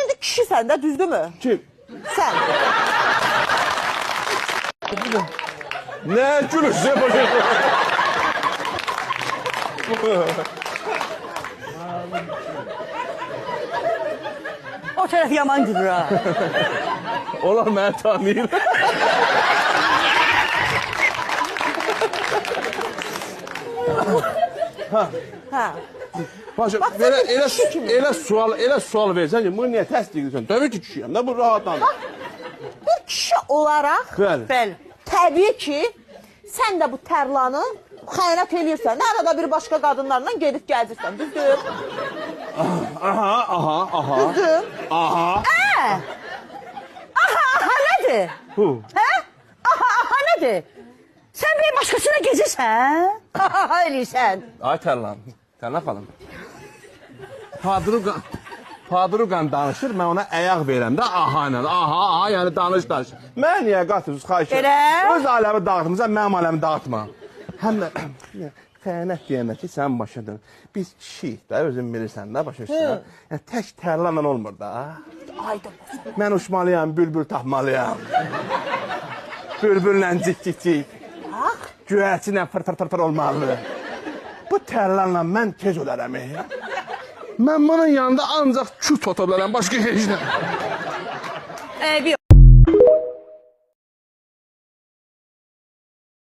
indi kişisən də, düzdürmü? Kim? Sən. Ne gülüşse başarılı. O tərəf yaman gülür ha. Onlar məni tanıyır. Hə. Başa, Bax, sən də elə, kişi kimi. elə sual versən ki, bunu niyə təsdiq edirsən? Təbii ki, kişiyəm də, bu rahatlanır. Bir kişi olaraq, Bəli. təbii ki, sən də bu tərlanı xəyanət eləyirsən. Arada bir başqa qadınlarla gedib gəldirsən, düzdür? Aha. Düzdür? Aha. Aha, nədir? Hu. Hə? Aha, nədir? Sən bir başqasına gecirsən? Aha, eləyirsən. Ay Tərlan, Tərlan xanım. Padruqan danışır, mən ona əyaq verəm də, aha ilə, aha, yəni danış. Mən niyə qatıyorsunuz, xahiş edirəm. Elə? Öz aləmi dağıtmısan, mənim aləmi dağıtma. Həm də, xəyanət deyəmək ki, sən başa dön. Biz kişiyik də, özün bilirsən də, başa üstünə. Yəni, tək tərlanla olmur da. Ayda. Mən uçmalıyam, bülbül tapmalıyam. Bülbülle cik. Güvercinlə fır olmalı. Bu tərlanla mən tez ölərəm. Mən bunun yanında ancaq küt ota bilərəm, başqa heç nə. Bir